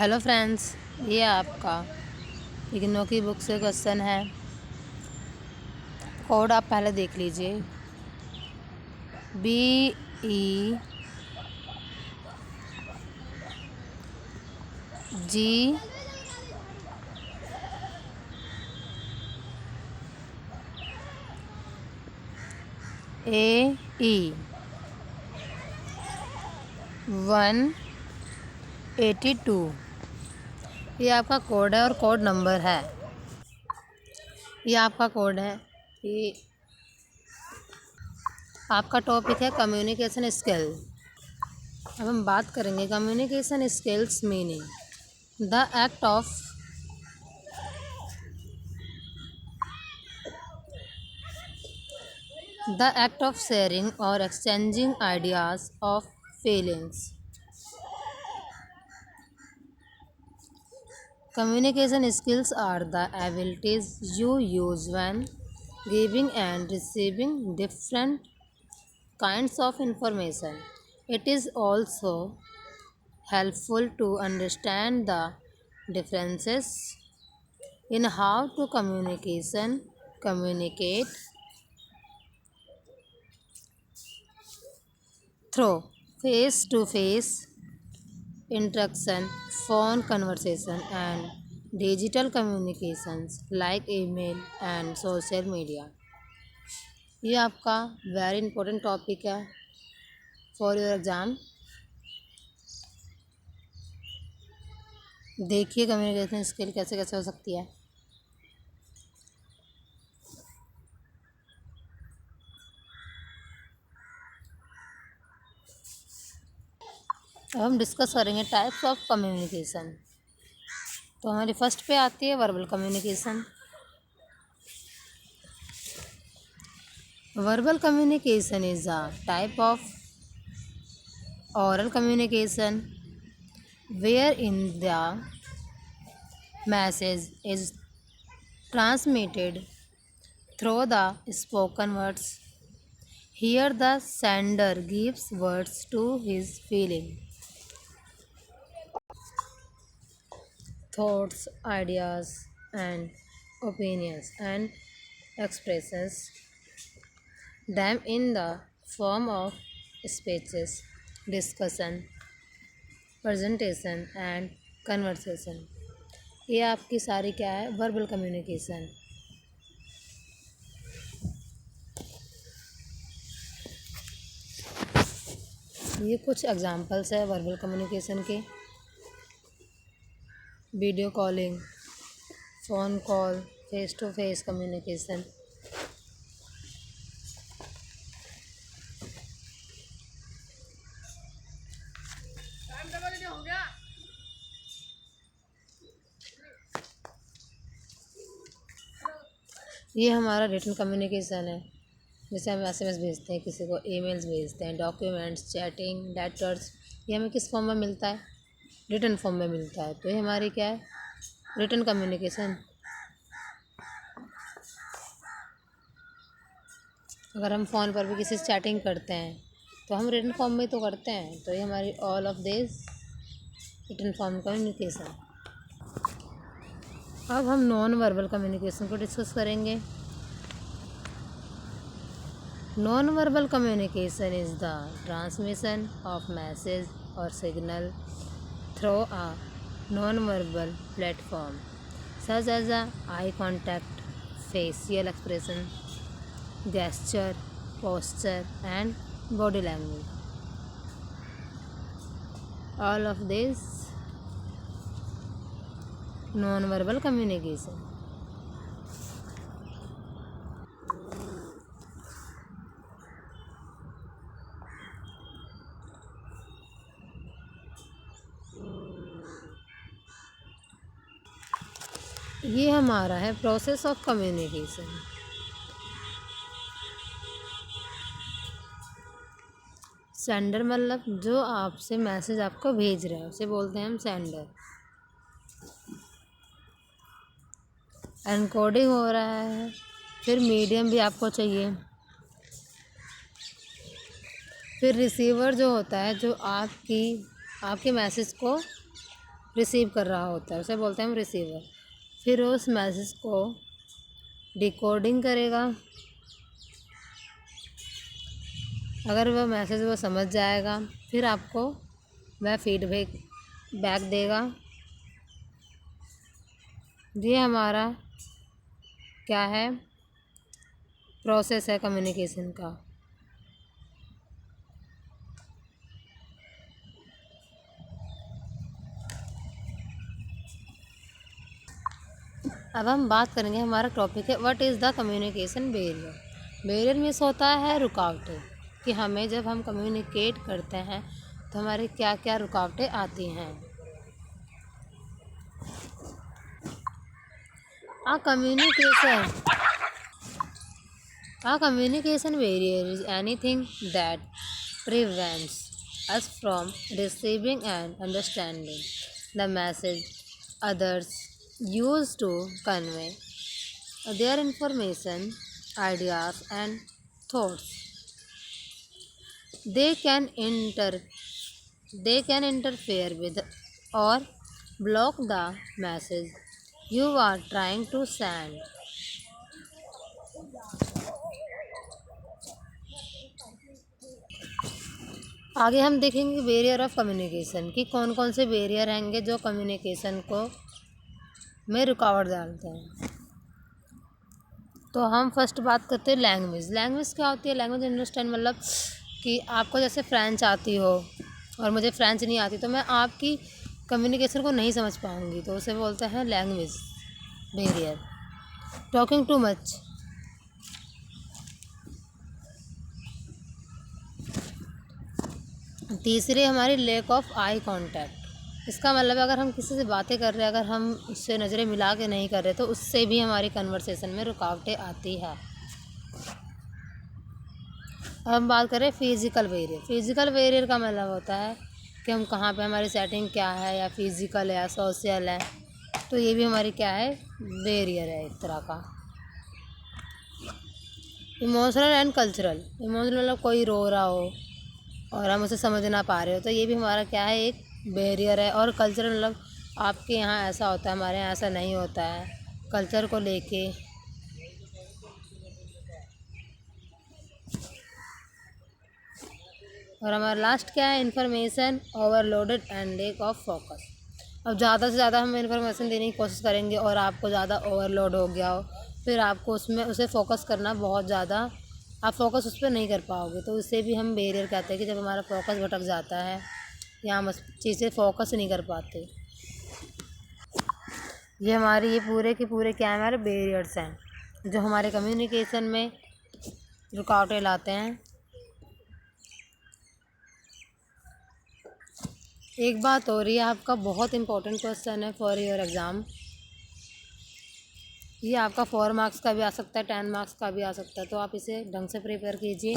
Hello friends, ये आपका इग्नो की बुक से क्वेश्चन है। कोड आप पहले देख लीजिए। BEGAE 182, ये आपका कोड है और कोड नंबर है। ये आपका कोड है। ये आपका टॉपिक है कम्युनिकेशन स्किल। अब हम बात करेंगे communication skills meaning the act of sharing और exchanging ideas of feelings. Communication skills are the abilities you use when giving and receiving different kinds of information. It is also helpful to understand the differences in how to communicate through face to face interaction, phone conversation, and digital communications like email and social media. ये आपका very important topic है for your exam. देखिए communication skill कैसे कैसे हो सकती है। अब हम डिस्कस करेंगे टाइप्स ऑफ कम्युनिकेशन। तो हमारी फर्स्ट पे आती है verbal communication. Verbal communication is a type of oral communication wherein the message is transmitted through the spoken words. Here the sender gives words to his feeling, thoughts, ideas, and opinions and expresses them in the form of speeches, discussion, presentation and conversation. ये आपकी सारी क्या है, verbal communication. ये कुछ examples है verbal communication के। Video calling, phone call, face to face communication. ये हमारा रिटन कम्युनिकेशन है, जैसे हम एसएमएस भेजते हैं, किसी को ईमेल्स भेजते हैं, डॉक्यूमेंट्स, चैटिंग, लेटर्स। ये हमें किस फॉर्म में मिलता है? रिटन फॉर्म में मिलता है। तो ये हमारी क्या है? Written communication. अगर हम फ़ोन पर भी किसी से चैटिंग करते हैं तो हम रिटन फॉर्म में तो करते हैं। तो ये हमारी all of this written form communication. अब हम नॉन वर्बल कम्युनिकेशन को डिस्कस करेंगे। Non verbal communication is the transmission of message और signal through a non verbal platform such as a eye contact, facial expression, gesture, posture, and body language. All of this non-verbal communication. ये हमारा है process of communication. Sender मतलब जो आपसे message आपको भेज रहा है उसे बोलते हैं हम सेंडर। एनकोडिंग हो रहा है, फिर मीडियम भी आपको चाहिए, फिर रिसीवर जो होता है जो आपके मैसेज को रिसीव कर रहा होता है, उसे बोलते हैं हम रिसीवर। फिर उस मैसेज को डिकोडिंग करेगा। अगर वह मैसेज वो समझ जाएगा फिर आपको वह बैक देगा। ये हमारा क्या है, प्रोसेस है कम्युनिकेशन का। अब हम बात करेंगे, हमारा टॉपिक है what is the communication barrier. Barrier means होता है रुकावटें, कि हमें जब हम कम्युनिकेट करते हैं तो हमारी क्या क्या रुकावटें आती हैं। A communication a communication barrier is anything that prevents us from receiving and understanding the message others use to convey their information, ideas, and thoughts. They can inter they can interfere with or block the message you are trying to send. आगे हम देखेंगे barrier of communication कि कौन कौन से barrier रहेंगे जो communication को में रुकावट डालते हैं। तो हम फर्स्ट बात करते हैं लैंग्वेज। लैंग्वेज क्या होती है? लैंग्वेज अंडरस्टैंड मतलब कि आपको जैसे फ्रेंच आती हो और मुझे फ्रेंच नहीं आती तो मैं आपकी कम्युनिकेशन को नहीं समझ पाऊँगी, तो उसे बोलते हैं language barrier. Talking too much. तीसरी हमारी लैक ऑफ आई कांटेक्ट। इसका मतलब अगर हम किसी से बातें कर रहे हैं, अगर हम उससे नज़रें मिला के नहीं कर रहे तो उससे भी हमारी कन्वर्सेशन में रुकावटें आती है। अब हम बात करें फिज़िकल बैरियर। फिज़िकल बैरियर का मतलब होता है कि हम कहाँ पे, हमारी सेटिंग क्या है, या फिज़िकल है या सोशल है, तो ये भी हमारी क्या है, बैरियर है एक तरह का। Emotional and cultural. इमोशनल मतलब कोई रो रहा हो और हम उसे समझ ना पा रहे हो तो ये भी हमारा क्या है, एक बैरियर है। और कल्चरल मतलब आपके यहाँ ऐसा होता है, हमारे यहाँ ऐसा नहीं होता है, कल्चर को लेके। और हमारा लास्ट क्या है, information overloaded and lack of focus. अब ज़्यादा से ज़्यादा हम इन्फॉर्मेशन देने की कोशिश करेंगे और आपको ज़्यादा ओवरलोड हो गया हो, फिर आपको उसे फोकस करना बहुत ज़्यादा, आप फोकस उस पर नहीं कर पाओगे, तो उसे भी हम बैरियर कहते हैं कि जब हमारा फोकस भटक जाता है या हम उस चीज़ से फोकस नहीं कर पाते। ये पूरे के पूरे क्या है, हमारे बैरियर्स हैं जो हमारे कम्युनिकेशन में रुकावटें लाते हैं। एक बात हो रही है, आपका बहुत इंपॉर्टेंट क्वेश्चन है फॉर योर एग्ज़ाम। ये आपका 4 मार्क्स का भी आ सकता है, 10 मार्क्स का भी आ सकता है, तो आप इसे ढंग से प्रिपेयर कीजिए।